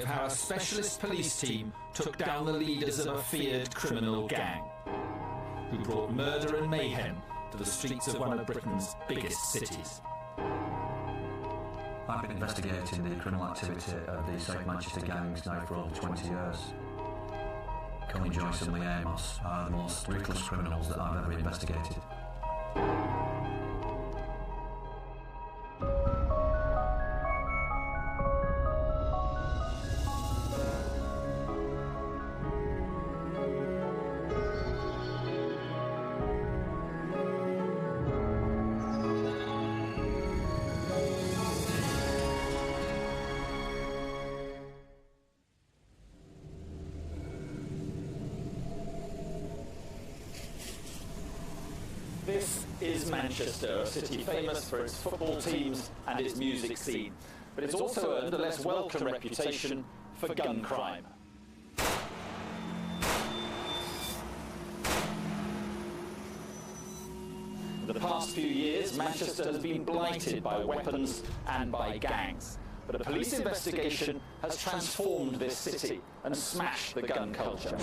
of how a specialist police team took down the leaders of a feared criminal gang, who brought murder and mayhem to the streets of one of Britain's biggest cities. I've been investigating the criminal activity of the South Manchester gangs now for over 20 years. Colin Joyce and Lee Amos are the most ruthless criminals that I've ever investigated. This is Manchester, a city famous for its football teams and its music scene, but it's also earned a less welcome reputation for gun crime. In the past few years, Manchester has been blighted by weapons and by gangs, but a police investigation has transformed this city and smashed the gun culture.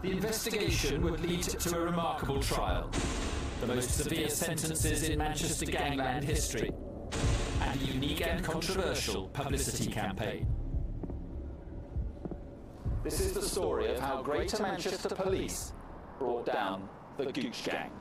The investigation would lead to a remarkable trial, the most severe sentences in Manchester gangland history, and a unique and controversial publicity campaign. This is the story of how Greater Manchester Police brought down the Gooch gang.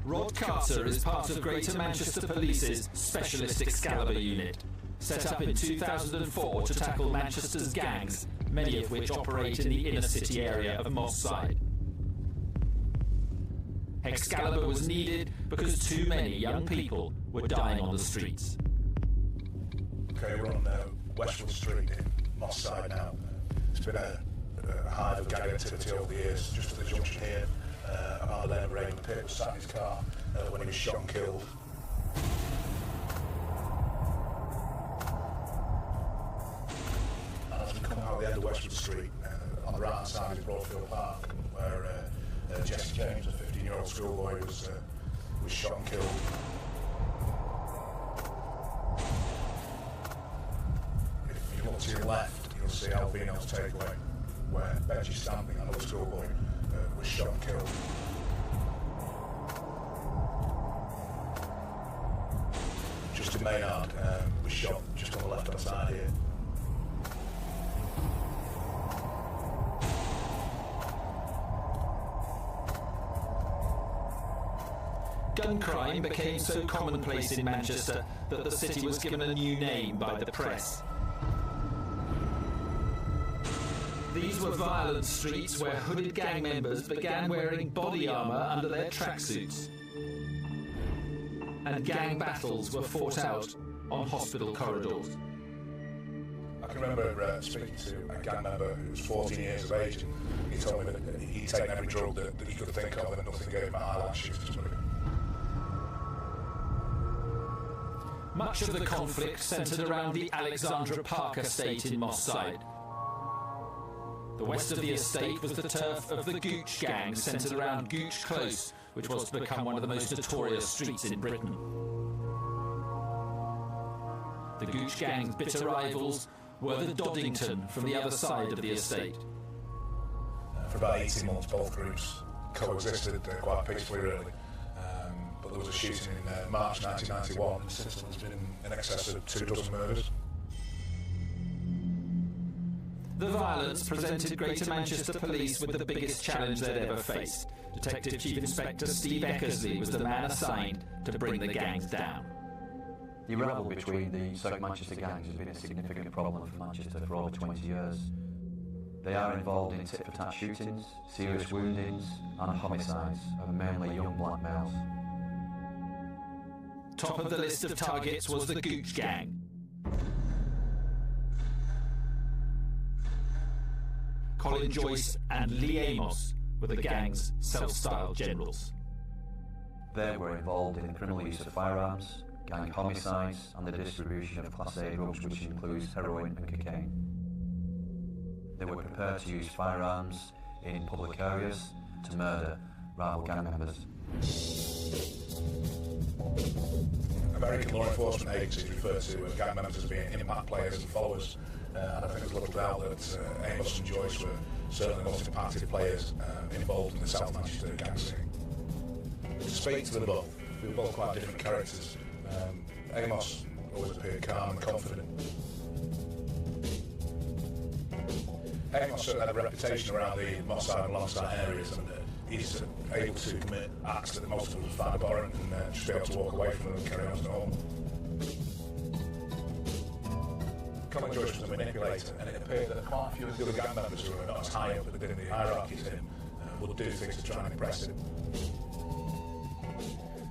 Rod Carter is part of Greater Manchester Police's Specialist Excalibur unit, set up in 2004 to tackle Manchester's gangs, many of which operate in the inner city area of Moss Side. Excalibur was needed because too many young people were dying on the streets. Okay, we're on Westwood Street in Moss Side now. It's been a hive of gang activity over the years. Just at the junction here, about the lane of Raymond Pitt was sat in his car when he was shot and killed. Out the end of Westwood Street, on the right hand side is Broadfield Park, where Jesse James, a 15-year-old schoolboy, was shot and killed. If you look to your left, you'll see Alvino's takeaway, where Benji Stamping, another schoolboy, was shot and killed. Justin Maynard was shot just on the left-hand side here. Gun crime became so commonplace in Manchester that the city was given a new name by the press. These were violent streets where hooded gang members began wearing body armour under their tracksuits, and gang battles were fought out on hospital corridors. I can remember speaking to a gang member who was 14 years of age, and he told me that he'd taken every drug that he could think of and nothing gave him a eyelashes. Much of the conflict centred around the Alexandra Park estate in Moss Side. The west of the estate was the turf of the Gooch gang, centred around Gooch Close, which was to become one of the most notorious streets in Britain. The Gooch gang's bitter rivals were the Doddington from the other side of the estate. For about 18 months, both groups coexisted quite peacefully, really. But there was a shooting in March 1991, and since then there's been in excess of 24 murders. The violence presented Greater Manchester Police with the biggest challenge they'd ever faced. Detective Chief Inspector Steve Eckersley was the man assigned to bring the gangs down. The rivalry between the South Manchester gangs has been a significant problem for Manchester for over 20 years. They are involved in tit-for-tat shootings, serious woundings and homicides of mainly young black males. Top of the list of targets was the Gooch gang. Colin Joyce and Lee Amos were the gang's self-styled generals. They were involved in the criminal use of firearms, gang homicides and the distribution of Class A drugs, which includes heroin and cocaine. They were prepared to use firearms in public areas to murder rival gang members. A American law enforcement agencies refer to gang members as being impact players and followers, and I think there's little doubt that Amos and Joyce were certainly the most impacted players involved in the South Manchester gang scene. To speak to them both, they were both quite different characters. Amos always appeared calm and confident. Amos certainly had a reputation around the Moss Side and Longside areas, and he's able to commit acts that most of us would find abhorrent and just be able to walk away from them and carry on as normal. Colin Joyce was a manipulator, and it appeared that quite a few of the other gang members who were not as high up within the hierarchies as him would do things to try and impress him.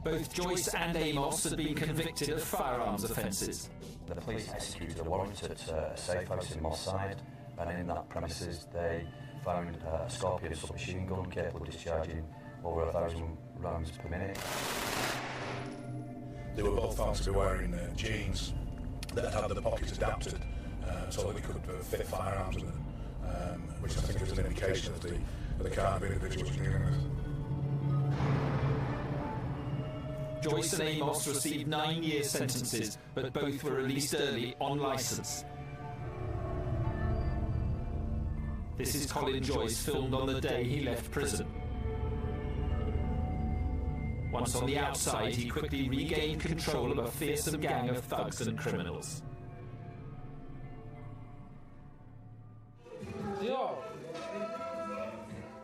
Both Joyce and Amos had been convicted of firearms offences. The police executed a warrant at a safe house in Moss Side, and in that premises they found a Scorpion submachine gun capable of discharging over 1,000 rounds per minute. They were both found to be wearing jeans that had the pockets adapted so that they could fit firearms in them, which I think is an indication of the kind of individuals we're dealing with. Joyce and Amos received 9-year sentences, but both were released early on licence. This is Colin Joyce, filmed on the day he left prison. Once on the outside, he quickly regained control of a fearsome gang of thugs and criminals.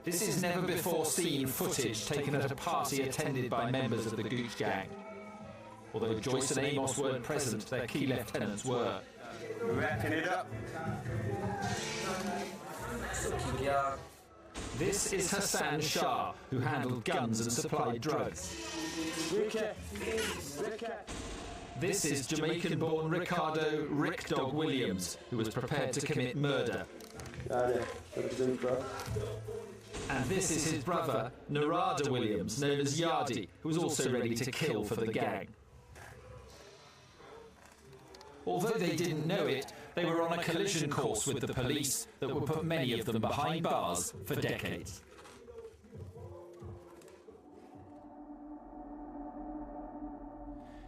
This is never-before-seen footage taken at a party attended by members of the Gooch gang. Although Joyce and Amos weren't present, their key lieutenants were. Wrapping it up. This is Hassan Shah, who handled guns and supplied drugs. This is Jamaican-born Ricardo Rick Dog Williams, who was prepared to commit murder. And this is his brother, Narada Williams, known as Yardi, who was also ready to kill for the gang. Although they didn't know it, they were on a collision course with the police that would put many of them behind bars for decades.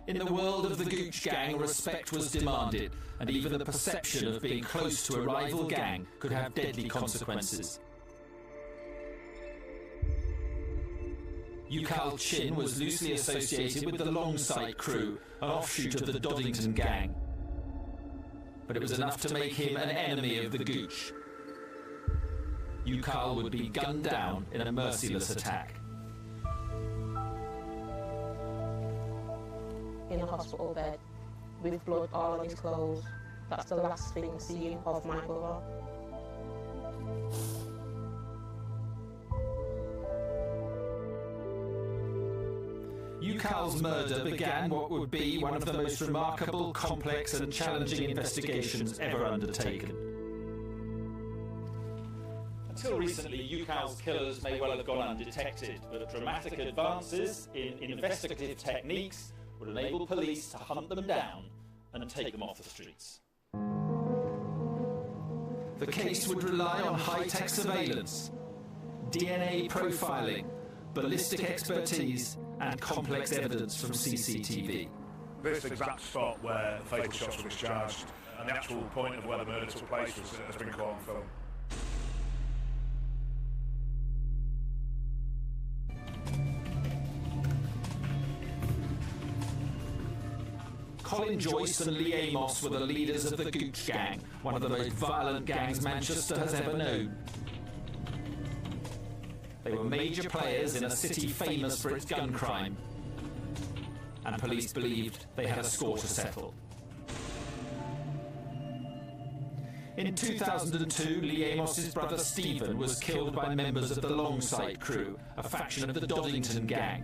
In the world of the Gooch gang, respect was demanded, and even the perception of being close to a rival gang could have deadly consequences. Ukal Chin was loosely associated with the Longsight crew, an offshoot of the Doddington gang. But it was enough to make him an enemy of the Gooch. Ukal would be gunned down in a merciless attack. In a hospital bed, with blood all on his clothes. That's the last thing seen of my brother. Ukal's murder began what would be one of the most remarkable, complex and challenging investigations ever undertaken. Until recently, Ukal's killers may well have gone undetected, but dramatic advances in investigative techniques would enable police to hunt them down and take them off the streets. The case would rely on high-tech surveillance, DNA profiling, ballistic expertise and complex evidence from CCTV. This exact spot where the fatal shots were discharged and the actual point of where the murder took place has been caught on film. Colin Joyce and Lee Amos were the leaders of the Gooch gang, one of the most violent gangs Manchester has ever known. They were major players in a city famous for its gun crime, and police believed they had a score to settle. In 2002, Lee Amos's brother Stephen was killed by members of the Longsight crew, a faction of the Doddington gang.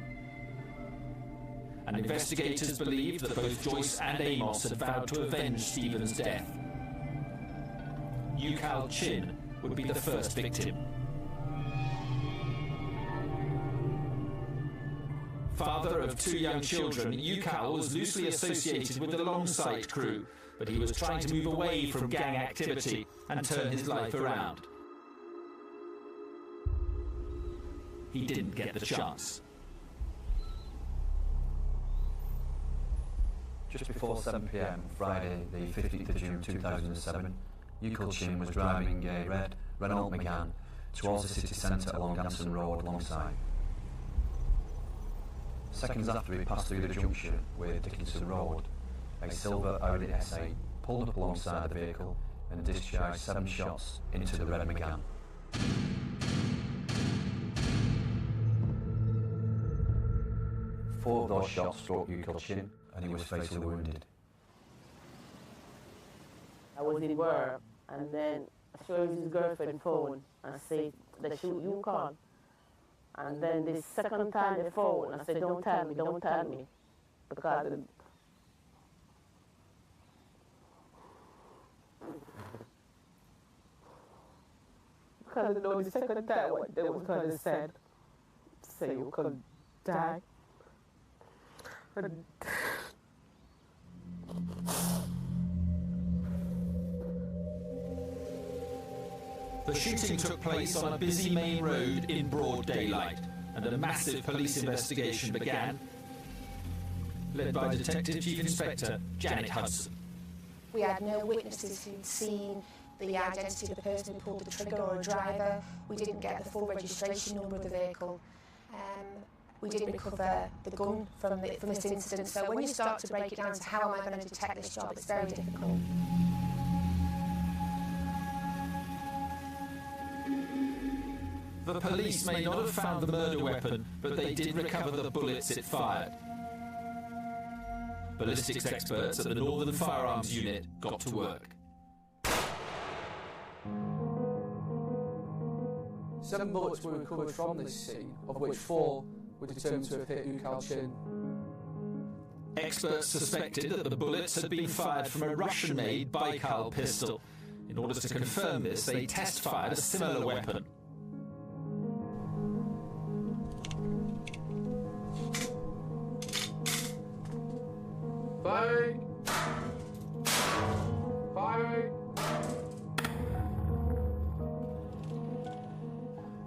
And investigators believed that both Joyce and Amos had vowed to avenge Stephen's death. Ukal Chin would be the first victim. Father of 2 young children, Ukal was loosely associated with the Longsight crew, but he was trying to move away from gang activity and turn his life around. He didn't get the chance. Just before 7 p.m, Friday, the 15th of June 2007, Gooch Chin was driving a red Renault Megane towards the city centre along Anson Road alongside. Seconds after he passed through the junction with Dickinson Road, a silver Audi S8 pulled up alongside the vehicle and discharged 7 shots into the red Megane. Four of those shots struck Gooch Chin and he was fatally wounded. I was in work, and then I showed his girlfriend phone and said, they shoot you call. And then the second time they phone, I said, don't tell me, because I know the second time what they was going to say you could die. The shooting took place on a busy main road in broad daylight, and a massive police investigation began, led by Detective Chief Inspector Janet Hudson. We had no witnesses who'd seen the identity of the person who pulled the trigger or a driver. We didn't get the full registration number of the vehicle. We didn't recover the gun from this incident. So when you start to break it down to how am I going to detect this job, it's very difficult. The police may not have found the murder weapon, but they did recover the bullets it fired. Ballistics experts at the Northern Firearms Unit got to work. 7 bullets were recovered from this scene, of which 4 were determined to have hit Gooch Chin. Experts suspected that the bullets had been fired from a Russian-made Baikal pistol. In order to confirm this, they test-fired a similar weapon. Firing! Firing!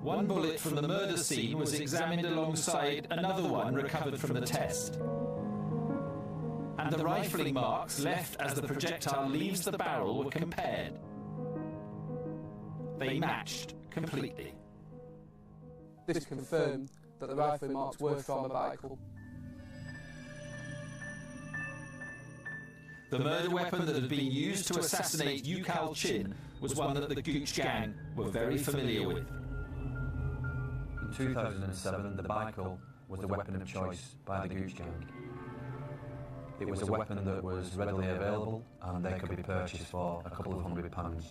One bullet from the murder scene was examined alongside another one recovered from the test. And the rifling marks left as the projectile leaves the barrel were compared. They matched completely. This confirmed that the rifling marks were from a vehicle. The murder weapon that had been used to assassinate Gooch Chin was one that the Gooch gang were very familiar with. In 2007, the Baikal was the weapon of choice by the Gooch gang. It was a weapon that was readily available and they could be purchased for a couple of £100.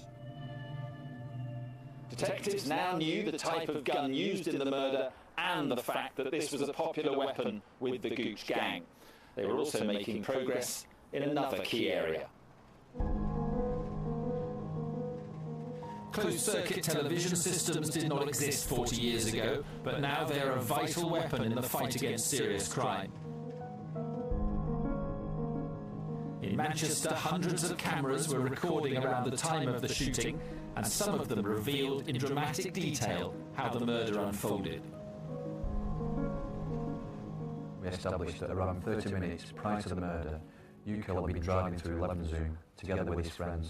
Detectives now knew the type of gun used in the murder and the fact that this was a popular weapon with the Gooch gang. They were also making progress in another key area. Closed-circuit television systems did not exist 40 years ago, but now they're a vital weapon in the fight against serious crime. In Manchester, hundreds of cameras were recording around the time of the shooting, and some of them revealed in dramatic detail how the murder unfolded. We established that around 30 minutes prior to the murder, Gooch had been driving through Levenshulme together with his friends.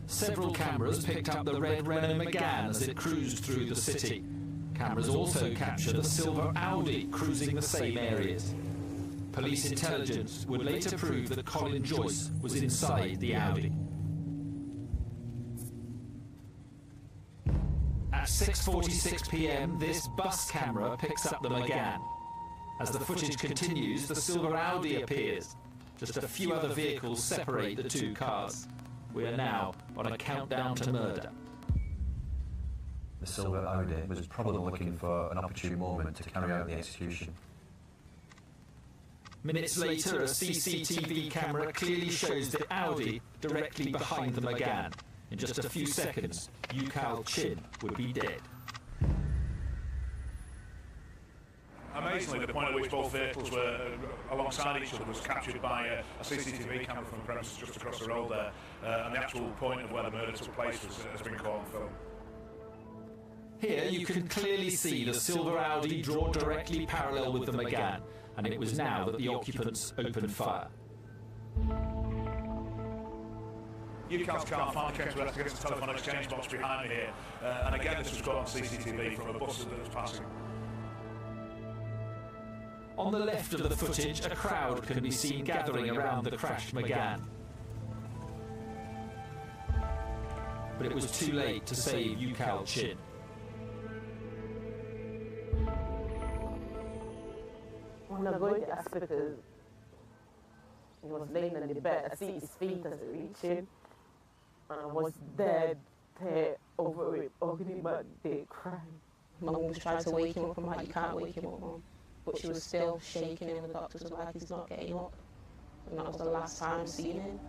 Several cameras picked up the red Renault Megane as it cruised through the city. Cameras also captured a silver Audi cruising the same areas. Police intelligence would later prove that Colin Joyce was inside the Audi. At 6:46 p.m, this bus camera picks up the Megane. As the footage continues, the silver Audi appears. Just a few other vehicles separate the two cars. We are now on a countdown to murder. The silver Audi was probably looking for an opportune moment to carry out the execution. Minutes later, a CCTV camera clearly shows the Audi directly behind the Megane. In just a few seconds, Gooch Chin would be dead. Amazingly, the point at which both vehicles were alongside each other was captured by a CCTV camera from the premises just across the road there, and the actual point of where the murder took place has been caught on film. Here you can clearly see the silver Audi draw directly parallel with the Megane, and it was now that the occupants opened fire. UCAL's car finally came to rest against the telephone exchange box behind me here, and again this was caught on CCTV from a bus that was passing. On the left of the footage, a crowd can be seen gathering around the crashed Megane. But it was too late to save UCAL Chin. When I go to the hospital, he was laying on the bed. I see his feet as he reached in, and I was dead there over it, hugging him and they crying. My mum was trying to wake him up. I'm like, you can't wake him up, Mum. But she was still shaking him, and the doctors were like, he's not getting up. And that was the last time seeing him.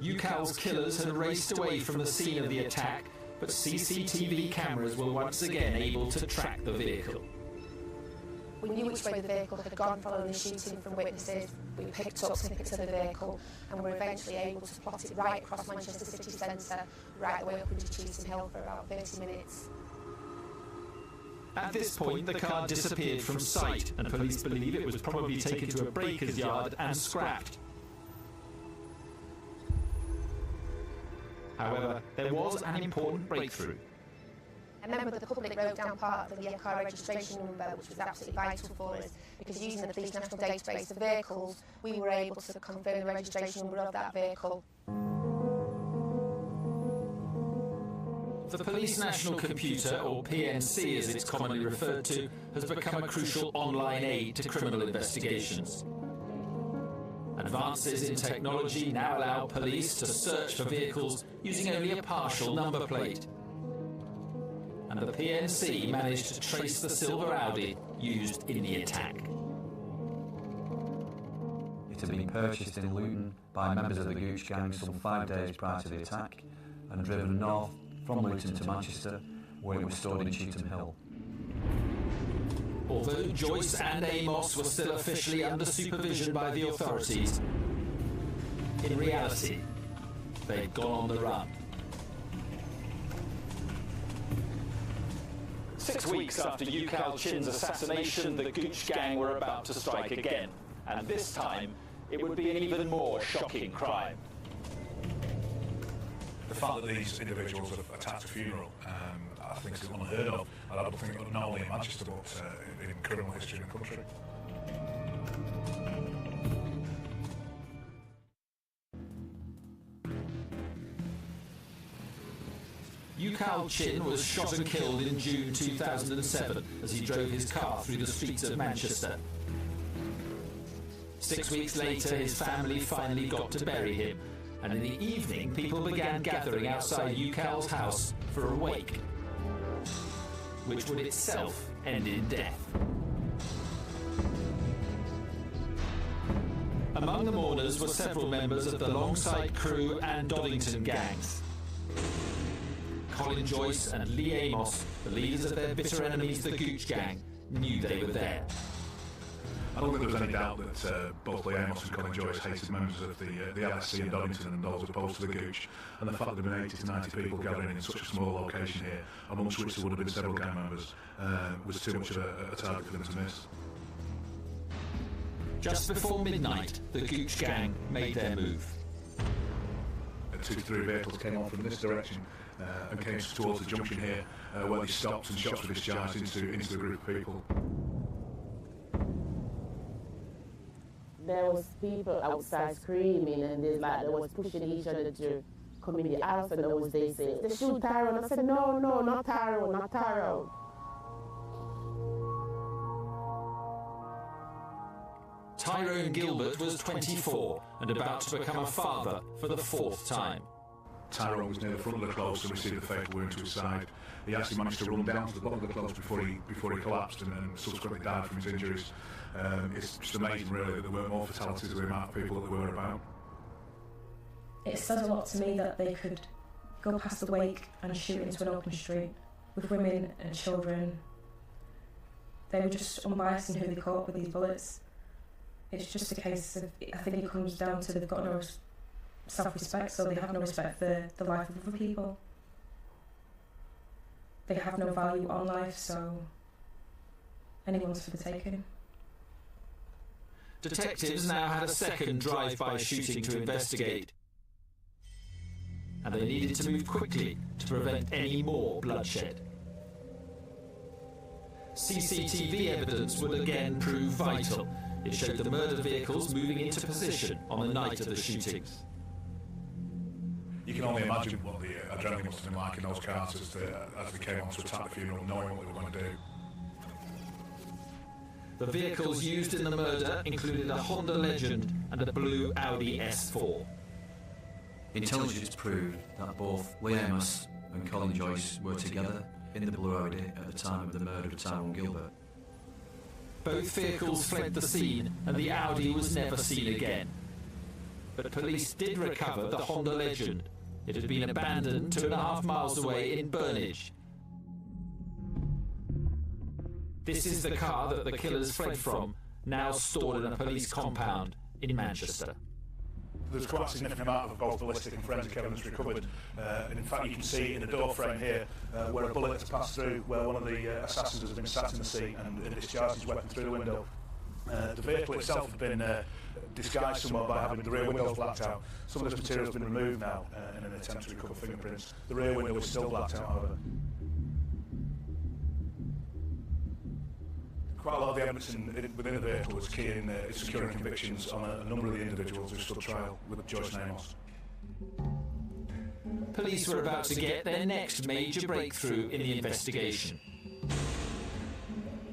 UCAL's killers had raced away from the scene of the attack, but CCTV cameras were once again able to track the vehicle. We knew which way the vehicle had gone following the shooting from witnesses. We picked up snippets of the vehicle and were eventually able to plot it right across Manchester city centre, right the way up into Cheetham Hill for about 30 minutes. At this point, the car disappeared from sight, and police believe it was probably taken to a breaker's yard and scrapped. However, there was an important breakthrough. A member of the public wrote down part of the car registration number, which was absolutely vital for us, because using the Police National Database of vehicles, we were able to confirm the registration number of that vehicle. The Police National Computer, or PNC as it's commonly referred to, has become a crucial online aid to criminal investigations. Advances in technology now allow police to search for vehicles using only a partial number plate. And the PNC managed to trace the silver Audi used in the attack. It had been purchased in Luton by members of the Gooch gang some 5 days prior to the attack and driven north from Luton to Manchester, where it was stored in Cheetham Hill. Although Joyce and Amos were still officially under supervision by the authorities, in reality, they'd gone on the run. 6 weeks after UCAL Chin's assassination, the Gooch gang were about to strike again, and this time it would be an even more shocking crime. The fact that these individuals have attacked a funeral, I think is unheard of. I don't think not only in Manchester but in criminal history in the country. UCAL Chin was shot and killed in June 2007 as he drove his car through the streets of Manchester. 6 weeks later, his family finally got to bury him, and in the evening, people began gathering outside UCAL's house for a wake, which would itself end in death. Among the mourners were several members of the Longside Crew and Doddington gangs. Colin Joyce and Lee Amos, the leaders of their bitter enemies, the Gooch gang, knew they were there. I don't think there was any doubt that both Lee Amos and Colin Joyce hated members of the LSC in Doddington and those opposed to the Gooch, and the fact that there had been 80 to 90 people gathering in such a small location here, amongst which there would have been several gang members, was too much of a target for them to miss. Just before midnight, the Gooch gang made their move. 2 to 3 vehicles came on from this direction and came towards the junction here, where they stopped and shots were discharged into the group of people. There was people outside screaming, and they was pushing each other to come in the house, and there was they saying, "They shoot Tyrone." I said, "No, not Tyrone, not Tyrone." Tyrone Gilbert was 24 and about to become a father for the 4th time. Tyrone was near the front of the close and received a fatal wound to his side. He actually managed to run down to the bottom of the close before he collapsed and subsequently died from his injuries. It's just amazing, really, that there weren't more fatalities of the amount of people that there were about. It said a lot to me that they could go past the wake and shoot into an open street with women and children. They were just unbiased in who they caught with these bullets. It's just a case of, I think it comes down to they've got no self-respect, so they have no respect for the life of other people. They have no value on life, so anyone's for the taking. Detectives now had a second drive-by shooting to investigate, and they needed to move quickly to prevent any more bloodshed. CCTV evidence would again prove vital. It showed the murder vehicles moving into position on the night of the shootings. You can only imagine what the adrenaline must have been like in those cars as they came on to attack the funeral, knowing what they were going to do. The vehicles used in the murder included a Honda Legend and a blue Audi S4. Intelligence proved that both Lee Amos and Colin Joyce were together in the blue Audi at the time of the murder of Tyrone Gilbert. Both vehicles fled the scene and the Audi was never seen again. But police did recover the Honda Legend. It had been abandoned 2.5 miles away in Burnage. This is the car that the killers fled from, now stored in a police compound in Manchester. There's quite a significant amount of both ballistic and forensic evidence recovered, and in fact you can see in the door frame here where a bullet has passed through, where one of the assassins has been sat in the seat and discharged his weapon through the window. The vehicle itself had been disguised somewhat by having the rear windows blacked out. Some of this material has been removed now in an attempt to recover fingerprints. The rear window is still blacked out, however. Quite a lot of the evidence within the vehicle was key in securing convictions on a number of the individuals who stood trial with Joyce and Amos. Police were about to get their next major breakthrough in the investigation.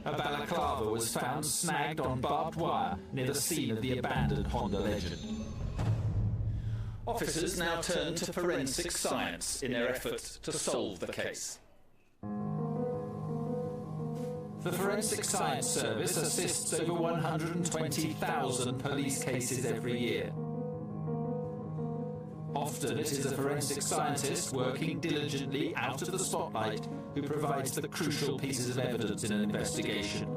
A balaclava was found snagged on barbed wire near the scene of the abandoned Honda Legend. Officers now turned to forensic science in their efforts to solve the case. The Forensic Science Service assists over 120,000 police cases every year. Often it is a forensic scientist working diligently out of the spotlight who provides the crucial pieces of evidence in an investigation.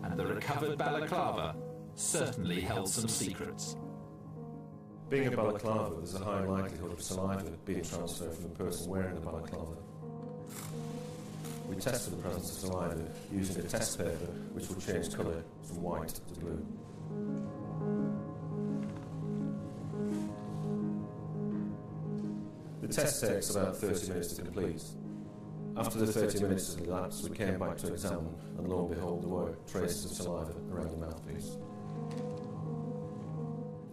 And the recovered balaclava certainly held some secrets. Being a balaclava, there's a high likelihood of saliva being transferred from the person wearing the balaclava. We tested the presence of saliva using a test paper which will change colour from white to blue. The test takes about 30 minutes to complete. After the 30 minutes had elapsed, we came back to examine, and lo and behold, there were traces of saliva around the mouthpiece.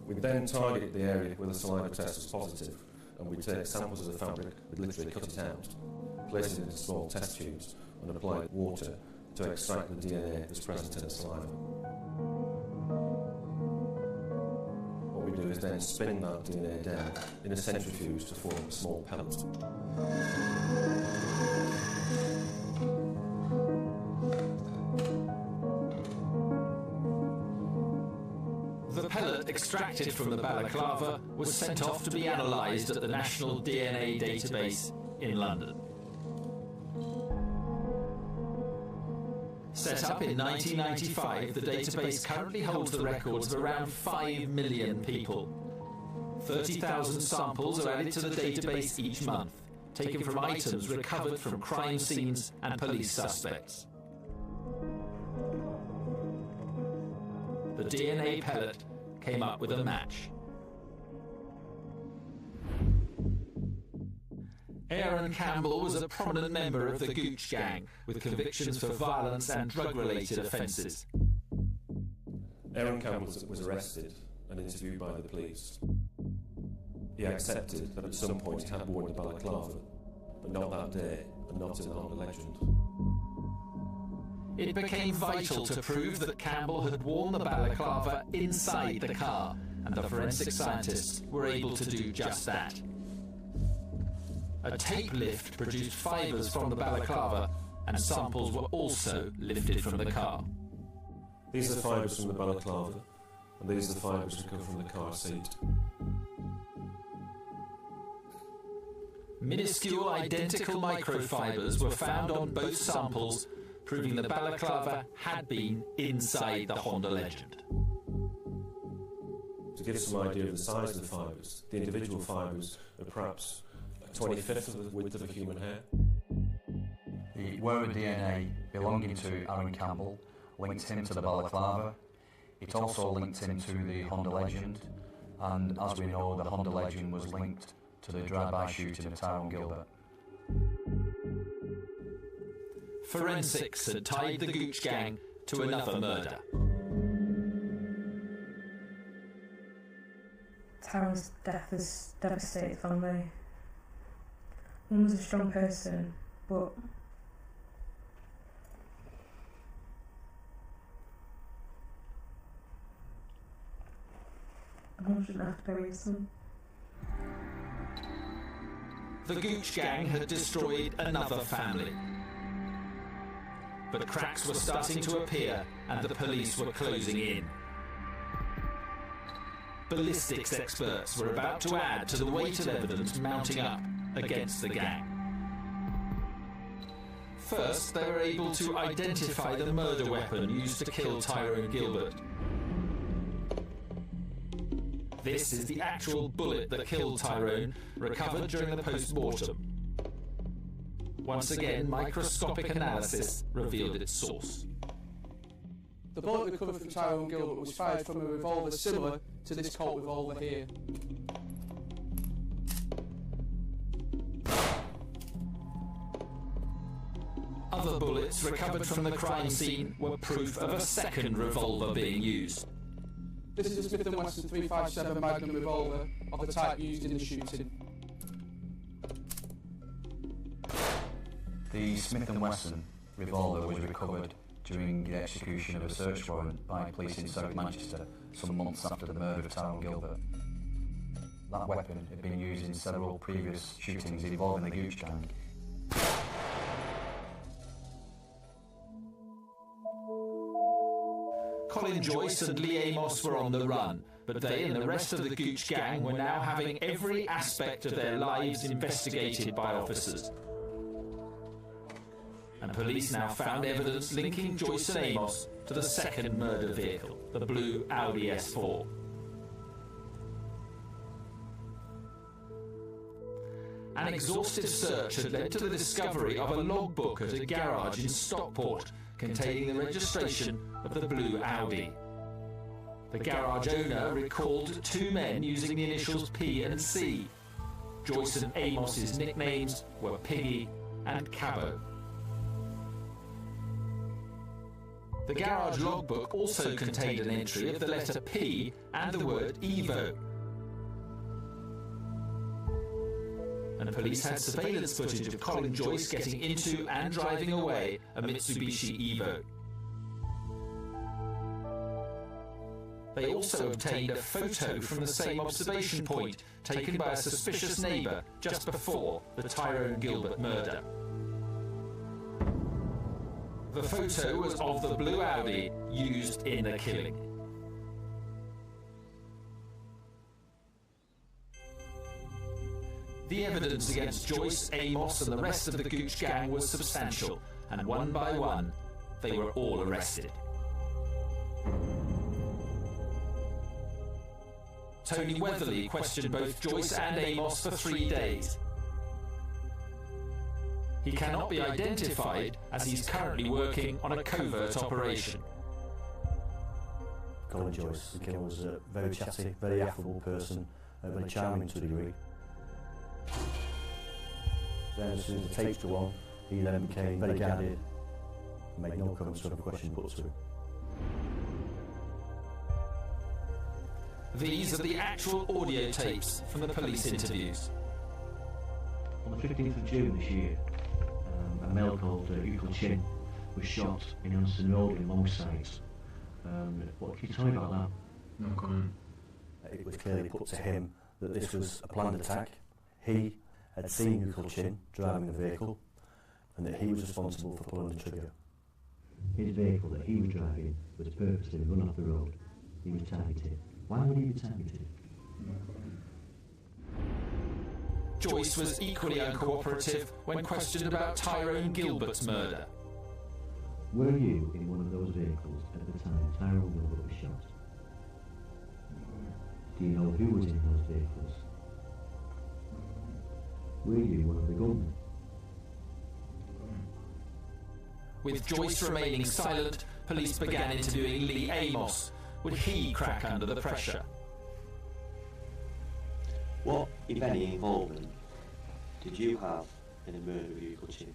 We then target the area where the saliva test was positive, and we take samples of the fabric, we literally cut it out, place it into small test tubes, and apply water to extract the DNA that's present in the saliva. What we do is then spin that DNA down in a centrifuge to form a small pellet. The pellet extracted from the balaclava was sent off to be analysed at the National DNA Database in London. Set up in 1995, the database currently holds the records of around 5 million people. 30,000 samples are added to the database each month, taken from items recovered from crime scenes and police suspects. The DNA pellet came up with a match. Aaron Campbell was a prominent member of the Gooch gang, with convictions for violence and drug-related offences. Aaron Campbell was arrested and interviewed by the police. He accepted that at some point he had worn the balaclava, but not that day and not in the Honda Legend. It became vital to prove that Campbell had worn the balaclava inside the car, and the forensic scientists were able to do just that. A tape lift produced fibres from the balaclava, and samples were also lifted from the car. These are fibres from the balaclava, and these are the fibres recovered from the car seat. Minuscule identical microfibres were found on both samples, proving the balaclava had been inside the Honda Legend. To give some idea of the size of the fibres, the individual fibres are perhaps 1/25 of the width of a human hair. It were a DNA belonging to Aaron Campbell, linked him to the balaclava. It also linked him to the Honda Legend, and as we know, the Honda Legend was linked to the drive-by shooting of Tyrone Gilbert. Forensics had tied the Gooch gang to another murder. Tyrone's death has devastated the family. Mum was a strong person, but Mum shouldn't have to bury his son. The Gooch gang had destroyed another family. But cracks were starting to appear and the police were closing in. Ballistics experts were about to add to the weight of evidence mounting up against the gang. First, they were able to identify the murder weapon used to kill Tyrone Gilbert. This is the actual bullet that killed Tyrone, recovered during the post-mortem. Once again, microscopic analysis revealed its source. The bullet recovered from Tyrone Gilbert was fired from a revolver similar to this Colt revolver here. Other bullets recovered from the crime scene were proof of a second revolver being used. This is a Smith & Wesson 357 Magnum revolver of the type used in the shooting. The Smith & Wesson revolver was recovered during the execution of a search warrant by police in South Manchester some months after the murder of Tyrone Gilbert. That weapon had been used in several previous shootings involving the Gooch gang. Colin Joyce and Lee Amos were on the run, but they and the rest of the Gooch gang were now having every aspect of their lives investigated by officers. And police now found evidence linking Joyce and Amos to the second murder vehicle, the blue Audi S4. An exhaustive search had led to the discovery of a logbook at a garage in Stockport containing the registration of the blue Audi. The garage owner recalled two men using the initials P and C. Joyce and Amos's nicknames were Piggy and Cabbo. The garage logbook also contained an entry of the letter P and the word Evo. And police had surveillance footage of Colin Joyce getting into and driving away a Mitsubishi Evo. They also obtained a photo from the same observation point taken by a suspicious neighbour just before the Tyrone Gilbert murder. The photo was of the blue Audi used in the killing. The evidence against Joyce, Amos and the rest of the Gooch gang was substantial, and one by one, they were all arrested. Tony Weatherly questioned both Joyce and Amos for 3 days. He cannot be identified as he's currently working on a covert operation. Colin Joyce, the killer, was a very chatty, very affable person, very charming to a degree. Then as soon as the tapes were on, he then became very guarded and made no comments on a question put to him. These are the actual audio tapes from the police interviews. On the 15th of June this year, a male called Gooch was shot in Anston Road in Longside. What can you tell me about that? No comment. It was clearly put to him that this was a planned attack. He had seen Gooch driving the vehicle and that he was responsible for pulling the trigger. His vehicle that he was driving was purposely run off the road. He was targeted. Why would he be targeted? Joyce was equally uncooperative when questioned about Tyrone Gilbert's murder. Were you in one of those vehicles at the time Tyrone Gilbert was shot? Do you know who was in those vehicles? Were you one of the gunmen? With Joyce remaining silent, police began interviewing Lee Amos. Would he crack under the pressure? What, if any, involvement did you have in the murder of Gooch Chin?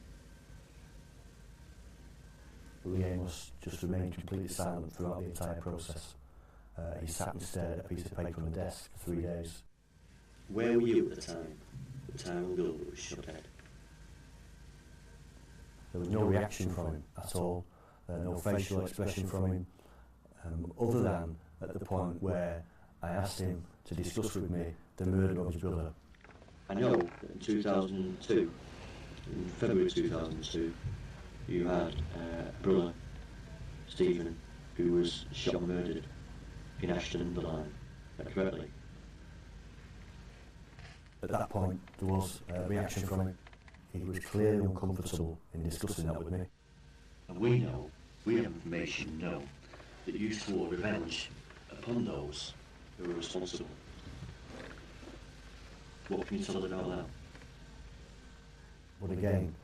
Lee Amos just remained completely silent throughout the entire process. He sat and stared at a piece of paper on the desk for 3 days. Where were you at the time Tyrone Gilbert was shot dead? There was no reaction from him at all, no facial expression from him, other than at the point where I asked him to discuss with me the murder of his brother. I know that in 2002, in February 2002, you had a brother, Stephen, who was shot and murdered in Ashton-under-Lyne. Is that correctly? At that point, there was a reaction from him. He was clearly uncomfortable in discussing that with me. And we have information know, that you swore revenge upon those who were responsible. What can you tell us about that? But again,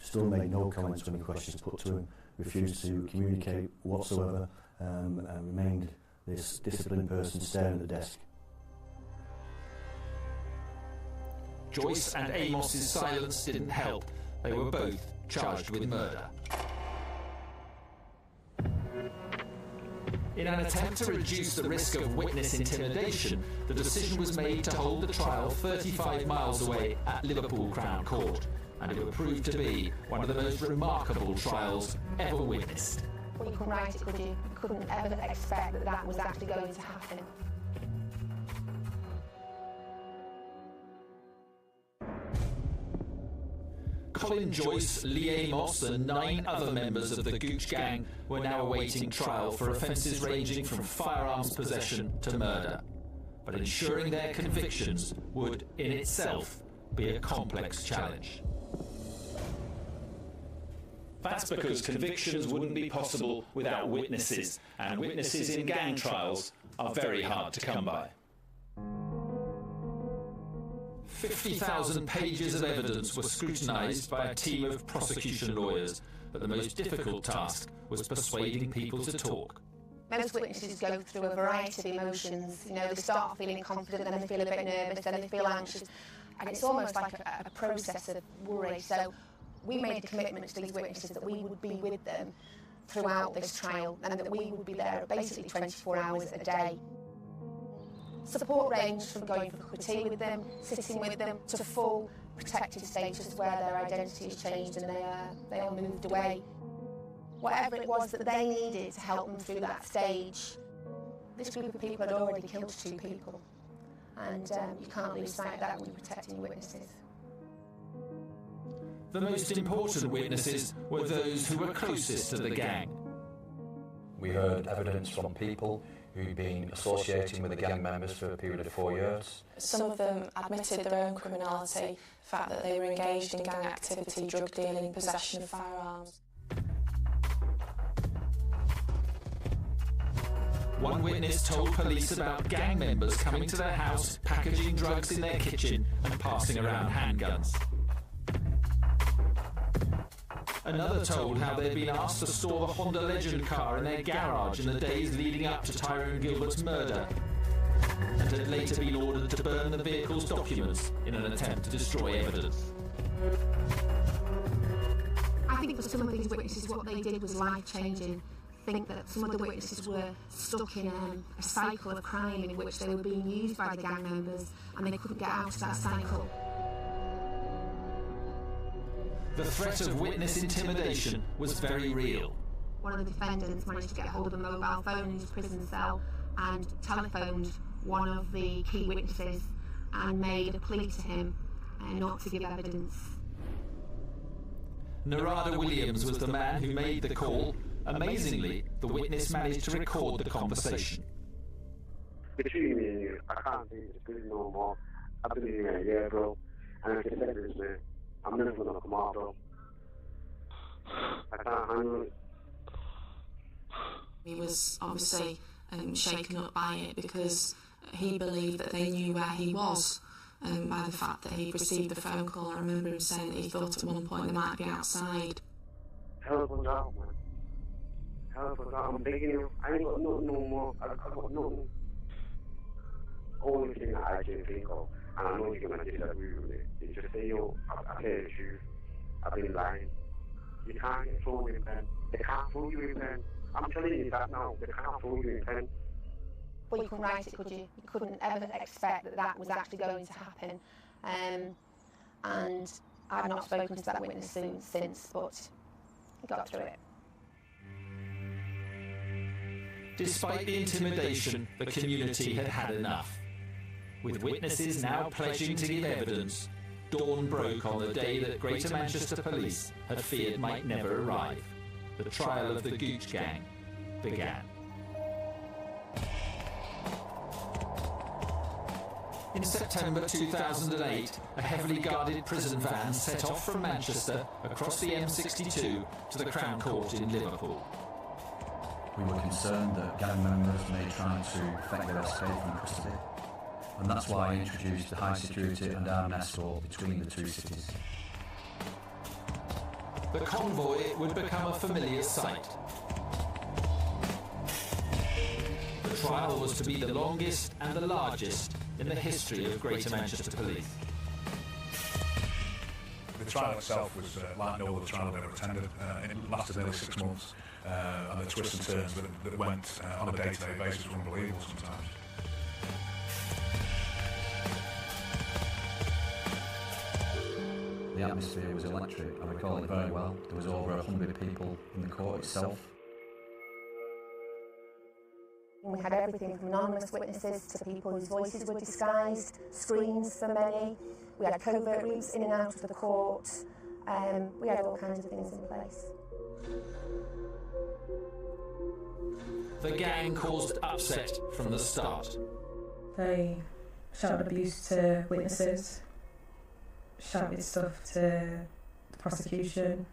still made no comments when the questions put to him, refused to communicate whatsoever, and remained this disciplined person staring at the desk. Joyce and Amos's silence didn't help. They were both charged with murder. In an attempt to reduce the risk of witness intimidation, the decision was made to hold the trial 35 miles away at Liverpool Crown Court, and it would prove to be one of the most remarkable trials ever witnessed. Well, you couldn't write it, could you? You couldn't ever expect that that was actually going to happen. Colin Joyce, Lee Amos and 9 other members of the Gooch gang were now awaiting trial for offences ranging from firearms possession to murder. But ensuring their convictions would, in itself, be a complex challenge. That's because convictions wouldn't be possible without witnesses, and witnesses in gang trials are very hard to come by. 50,000 pages of evidence were scrutinised by a team of prosecution lawyers, but the most difficult task was persuading people to talk. Most witnesses go through a variety of emotions. You know, they start feeling confident, then they feel a bit nervous, then they feel anxious, and it's almost like a process of worry. So we made a commitment to these witnesses that we would be with them throughout this trial, and that we would be there basically 24 hours a day. Support ranged from going for a cup of tea with them, sitting with them, to full protected status where their identity has changed and they are moved away. Whatever it was that they needed to help them through that stage, this group of people had already killed 2 people, and you can't lose sight of that when you're protecting your witnesses. The most important witnesses were those who were closest to the gang. We heard evidence from people who'd been associating with the gang members for a period of 4 years. Some of them admitted their own criminality, the fact that they were engaged in gang activity, drug dealing, possession of firearms. One witness told police about gang members coming to their house, packaging drugs in their kitchen and passing around handguns. Another told how they'd been asked to store the Honda Legend car in their garage in the days leading up to Tyrone Gilbert's murder, and had later been ordered to burn the vehicle's documents in an attempt to destroy evidence. I think for some of these witnesses what they did was life-changing. I think that some of the witnesses were stuck in a cycle of crime in which they were being used by the gang members and they couldn't get out of that cycle. The threat of witness intimidation was very real. One of the defendants managed to get hold of a mobile phone in his prison cell and telephoned one of the key witnesses and made a plea to him not to give evidence. Narada Williams was the man who made the call. Amazingly, the witness managed to record the conversation. Between me and you, I can't take this prison no more. I've been here a year, bro, and I can say this, man. I'm never gonna come out, bro. I can't handle it. He was obviously shaken up by it because he believed that they knew where he was by the fact that he received the phone call. I remember him saying that he thought at one point they might be outside. help us out, man. Help us out. I'm begging you. I ain't got nothing no more. I've got nothing. Only thing that I can think of, and I know you're going to disagree with it, is just say, yo, I tell you the truth. I've been lying. You can't get fooled in pen. They can't fool you in pen. I'm telling you that now. They can't fool you in pen. Well, you couldn't write it, could you? You couldn't ever expect that that was actually going to happen. And I've not spoken to that witness since, but he got through it. Despite the intimidation, the community had had enough. With witnesses now pledging to give evidence, dawn broke on the day that Greater Manchester Police had feared might never arrive. The trial of the Gooch gang began. In September 2008, a heavily guarded prison van set off from Manchester across the M62 to the Crown Court in Liverpool. We were concerned that gang members may try to effect their escape from custody, and that's why I introduced the high security and armed escort between the two cities. The convoy would become a familiar sight. The trial was to be the longest and the largest in the history of Greater Manchester Police. The trial itself was like no other trial I've ever attended. It lasted nearly 6 months, and the twists and turns that went on a day-to-day basis were unbelievable sometimes. The atmosphere was electric. I recall it very well. There was over 100 people in the court itself. We had everything from anonymous witnesses to people whose voices were disguised, screens for many. We had covert routes in and out of the court. We had all kinds of things in place. The gang caused upset from the start. They shouted abuse to witnesses, shouted stuff to the prosecution.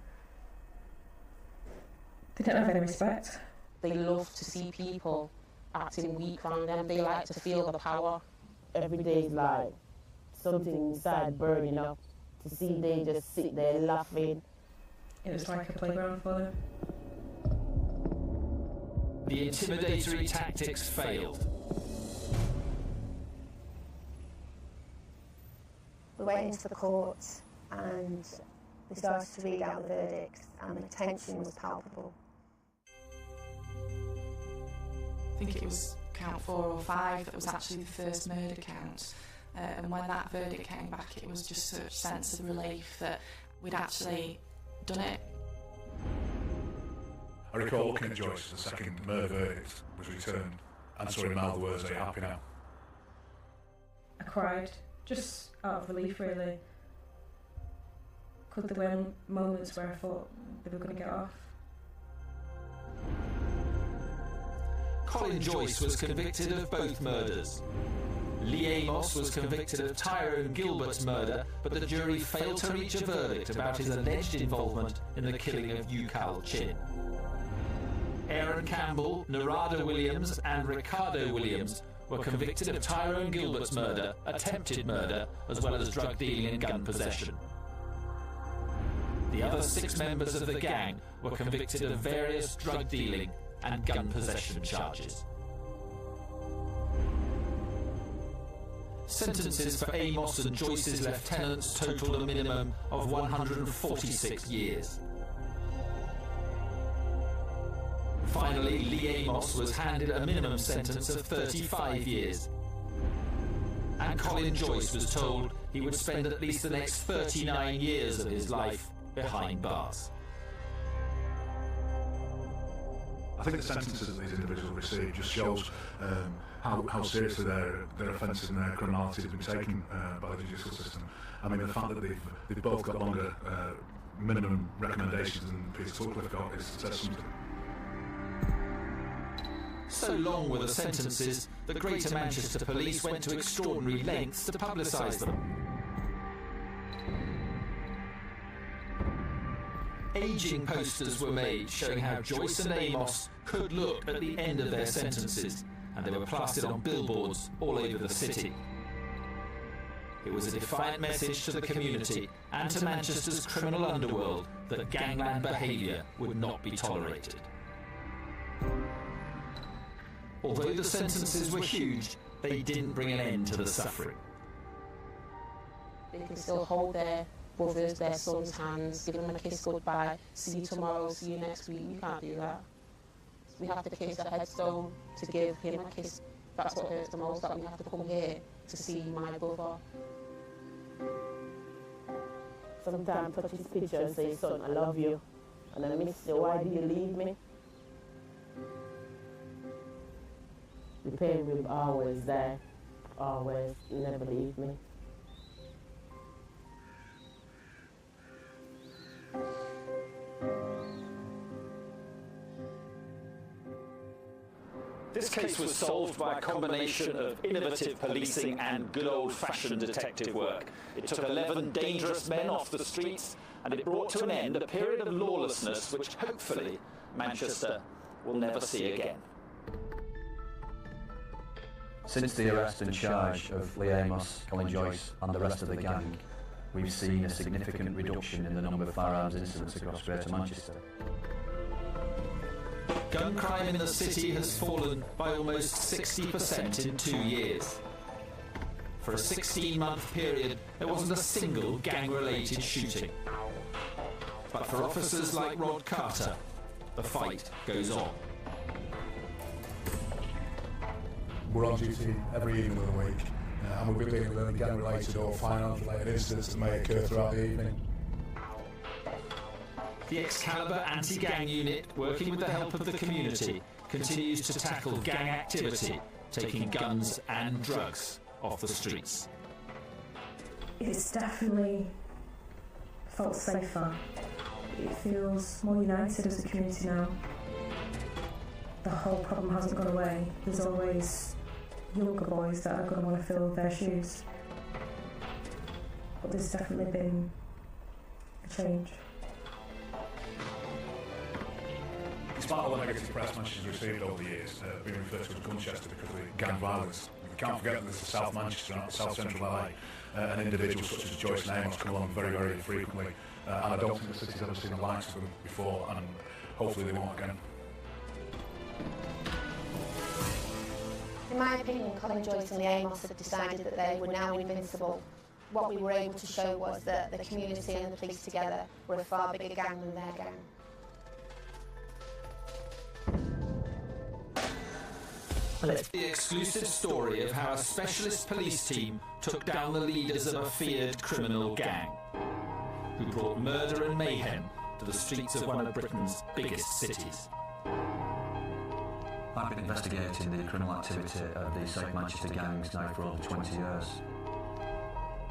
They didn't have any respect. They love to see people acting weak around them. They like to feel the power. Every day is like something inside burning up. To see they just sit there laughing. It was like a playground for them. The intimidatory tactics failed. We went into the court and they started to read out the verdicts, and the tension was palpable. I think it was count 4 or 5 that was actually the first murder count. And when that verdict came back, it was just such a sense of relief that we'd actually done it. I recall looking at Joyce, the second murder verdict was returned, and saw him mouth the words, "Are you happy now?" I cried, just out of relief really. Because there were moments where I thought they were going to get off. Colin Joyce was convicted of both murders. Lee Amos was convicted of Tyrone Gilbert's murder, but the jury failed to reach a verdict about his alleged involvement in the killing of Yukal Chin. Aaron Campbell, Narada Williams and Ricardo Williams were convicted of Tyrone Gilbert's murder, attempted murder, as well as drug dealing and gun possession. The other 6 members of the gang were convicted of various drug dealing and gun possession charges. Sentences for Amos and Joyce's lieutenants totaled a minimum of 146 years. Finally, Lee Amos was handed a minimum sentence of 35 years. And Colin Joyce was told he would spend at least the next 39 years of his life behind bars. I think the sentences that these individuals received just shows how seriously their offences and their criminality has been taken by the judicial system. I mean, the fact that they've both got longer minimum recommendations than Peter Sutcliffe got says something. So long were the sentences that Greater Manchester Police went to extraordinary lengths to publicise them. Ageing posters were made showing how Joyce and Amos could look at the end of their sentences, and they were plastered on billboards all over the city. It was a defiant message to the community and to Manchester's criminal underworld that gangland behaviour would not be tolerated. Although the sentences were huge, they didn't bring an end to the suffering. They can still hold their brothers, their sons' hands, give them a kiss goodbye, see you tomorrow, see you next week. We can't do that. We have to kiss the headstone to give him a kiss. That's what hurts the most, that we have to come here to see my brother. Sometimes touch his picture and say, son, I love you. And I miss you, why do you leave me? The pain will be always there, always, never leave me. This case was solved by a combination of innovative policing and good old-fashioned detective work. It took 11 dangerous men off the streets, and it brought to an end a period of lawlessness which hopefully Manchester will never see again. Since the arrest and charge of Lee Amos, Colin Joyce and the rest of the gang, we've seen a significant reduction in the number of firearms incidents across Greater Manchester. Gun crime in the city has fallen by almost 60% in 2 years. For a 16-month period, there wasn't a single gang-related shooting. But for officers like Rod Carter, the fight goes on. We're on duty every evening of the week, and we'll be dealing with any gang-related or firearms-related incidents that may occur throughout the evening. The Excalibur anti-gang unit, working with the help of the community, continues to tackle gang activity, taking guns and drugs off the streets. It's definitely felt safer. It feels more united as a community now. The whole problem hasn't gone away. There's always younger boys that are going to want to fill their shoes. But there's definitely been a change. Despite all the negative press Manchester has received over the years, being referred to as Gunchester because of the gang violence, we can't forget that there's the South Manchester and South Central LA, and individuals such as Joyce and Amos come along very, very frequently, and I don't think the city's ever seen the likes of them before, and hopefully they won't again. In my opinion, Colin Joyce and Lee Amos had decided that they were now invincible. What we were able to show was that the community and the police together were a far bigger gang than their gang. It's the exclusive story of how a specialist police team took down the leaders of a feared criminal gang, who brought murder and mayhem to the streets of one of Britain's biggest cities. I've been investigating the criminal activity of the South Manchester gangs now for over 20 years.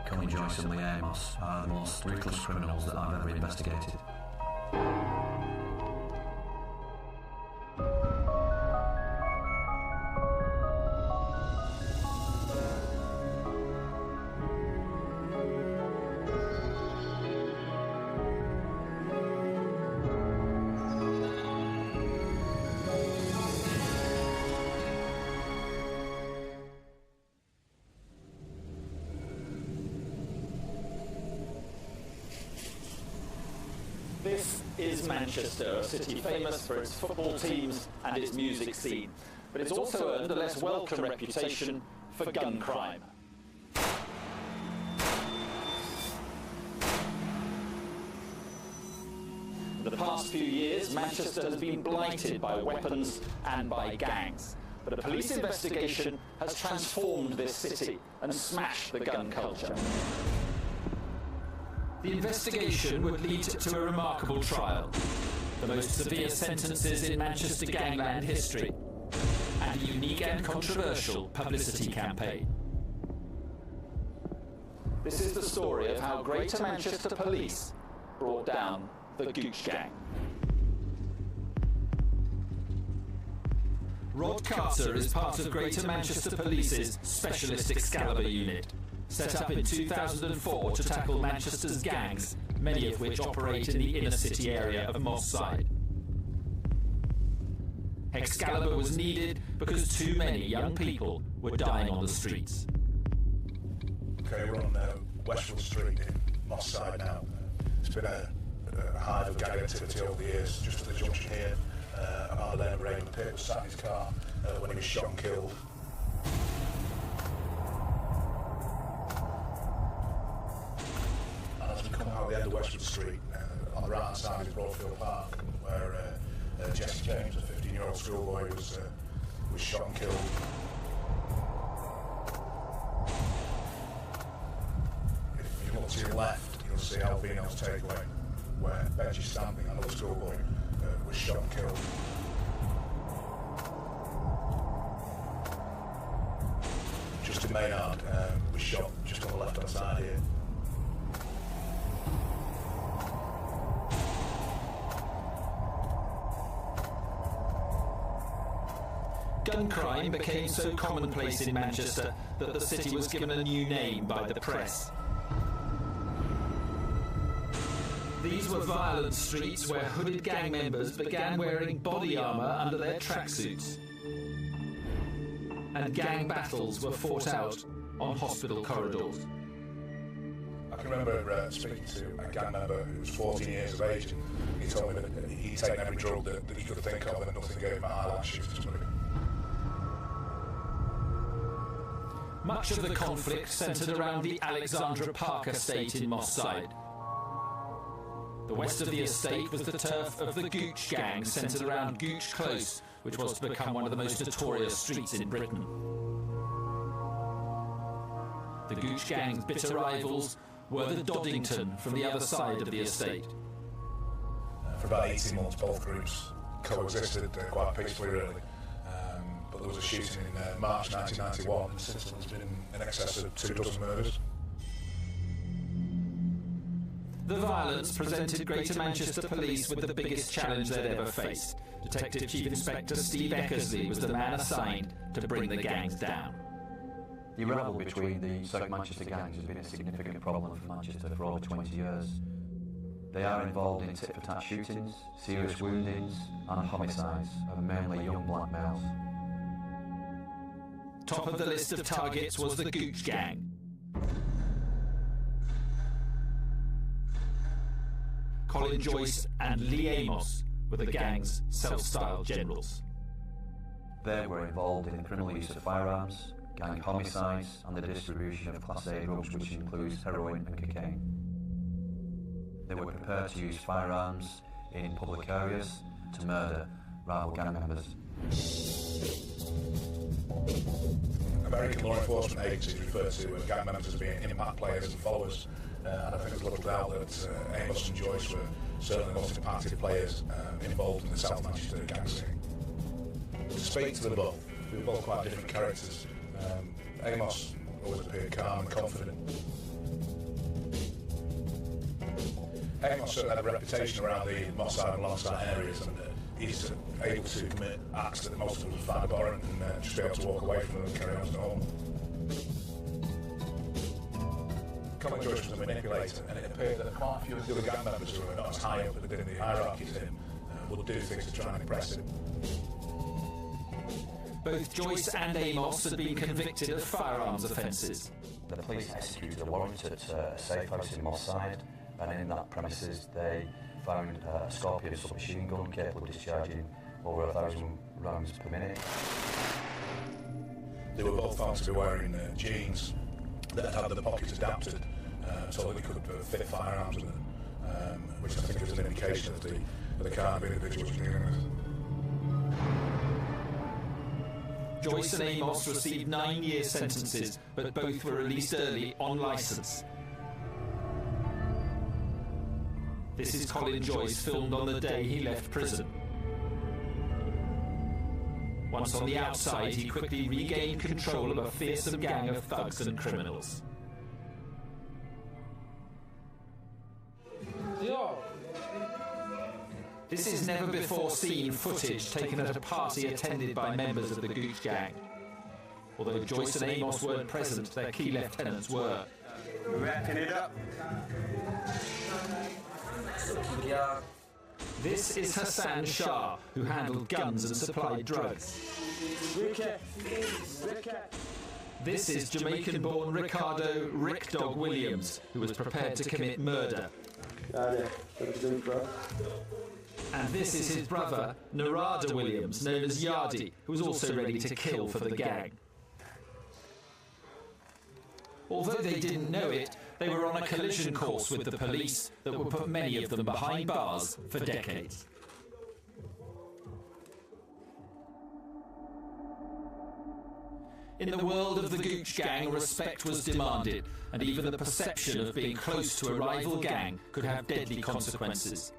Colin Joyce and Lee Amos are the most ruthless criminals that I've ever investigated. This is Manchester, a city famous for its football teams and its music scene, but it's also earned a less welcome reputation for gun crime. For the past few years, Manchester has been blighted by weapons and by gangs, but a police investigation has transformed this city and smashed the gun culture. The investigation would lead to a remarkable trial, the most severe sentences in Manchester gangland history, and a unique and controversial publicity campaign. This is the story of how Greater Manchester Police brought down the Gooch gang. Rod Carter is part of Greater Manchester Police's Specialist Excalibur unit, set up in 2004 to tackle Manchester's gangs, many of which operate in the inner city area of Moss Side. Excalibur was needed because too many young people were dying on the streets. Okay, we're on Westwood Street in Moss Side now. It's been a hive of gang activity over the years. Just at the junction here, about the lane of Raymond Pitt was sat in his car when he was shot and killed. And as we come out the end of Westwood Street, on the right hand side is Broadfield Park, where Jesse James, a 15-year-old schoolboy, was shot and killed. If you look to your left, you'll see Alvino's takeaway, where Benji Stanley, another schoolboy, was shot and killed. Justin Maynard was shot just on the left-hand side here. Gun crime became so commonplace in Manchester that the city was given a new name by the press. These were violent streets where hooded gang members began wearing body armour under their tracksuits. And gang battles were fought out on hospital corridors. I can remember speaking to a gang member who was 14 years of age, and he told me that he'd taken every drug that he could think of and nothing gave him a highlight shift to somebody. Much of the conflict centred around the Alexandra Park estate in Moss Side. The west of the estate was the turf of the Gooch gang, centred around Gooch Close, which was to become one of the most notorious streets in Britain. The Gooch gang's bitter rivals were the Doddington from the other side of the estate. For about 18 months, both groups coexisted quite peacefully, really. But there was a shooting in March 1991, and since then there's been in excess of 24 murders. The violence presented Greater Manchester Police with the biggest challenge they'd ever faced. Detective Chief Inspector Steve Eckersley was the man assigned to bring the gangs down. The rivalry between the South Manchester gangs has been a significant problem for Manchester for over 20 years. They are involved in tit-for-tat shootings, serious woundings and homicides of mainly young black males. Top of the list of targets was the Gooch gang. Colin Joyce and Lee Amos were the gang's self-styled generals. They were involved in the criminal use of firearms, gang homicides and the distribution of Class A drugs, which includes heroin and cocaine. They were prepared to use firearms in public areas to murder rival gang members. American law enforcement agencies refer to gang members as being impact players and followers, and I think there's little doubt that Amos and Joyce were certainly the most impacted players involved in the South Manchester gang scene. To speak to them both, they were both quite different characters. Amos always appeared calm and confident. Amos certainly had a reputation around the Moss Side and Longside areas, and he's able to commit acts that most of us would find abhorrent and just be able to walk away from them and carry on as normal. Colin Joyce was a manipulator, and it appeared that quite a few of the other gang members who were not as high up within the hierarchy as him would do things to try and impress him. Both Joyce and Amos had been convicted of firearms offences. The police executed a warrant at a safe house in Moss Side, and in that premises they found a Scorpion submachine gun capable of discharging over 1,000 rounds per minute. They were both found to be wearing jeans that had the pockets adapted so that they could fit firearms in them, which I think is an indication of the kind of individuals we're dealing with. Joyce and Amos received 9-year sentences, but both were released early on licence. This is Colin Joyce, filmed on the day he left prison. Once on the outside, he quickly regained control of a fearsome gang of thugs and criminals. This is never-before-seen footage taken at a party attended by members of the Gooch gang. Although Joyce and Amos weren't present, their key lieutenants were. Wrapping it up. This is Hassan Shah, who handled guns and supplied drugs. This is Jamaican-born Ricardo Rick Dog Williams, who was prepared to commit murder. And this is his brother, Narada Williams, known as Yardy, who was also ready to kill for the gang. Although they didn't know it, they were on a collision course with the police that would put many of them behind bars for decades. In the world of the Gooch gang, respect was demanded, and even the perception of being close to a rival gang could have deadly consequences.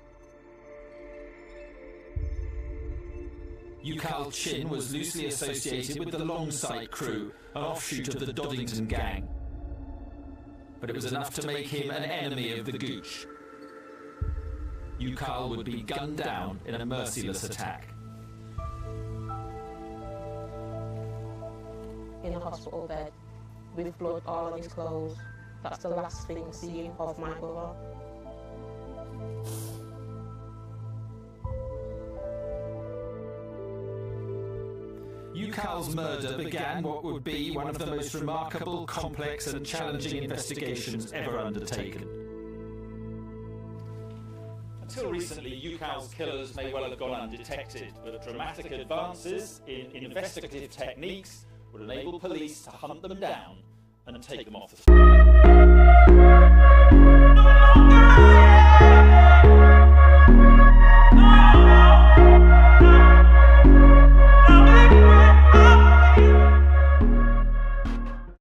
Ukal Chin was loosely associated with the Longsight crew, an offshoot of the Doddington gang. But it was enough to make him an enemy of the Gooch. Ukal would be gunned down in a merciless attack. In a hospital bed, with blood all on his clothes. That's the last thing seen of my brother. Ukal's murder began what would be one of the most remarkable, complex and challenging investigations ever undertaken. Until recently, Ukal's killers may well have gone undetected, but dramatic advances in investigative techniques would enable police to hunt them down and take them off the street.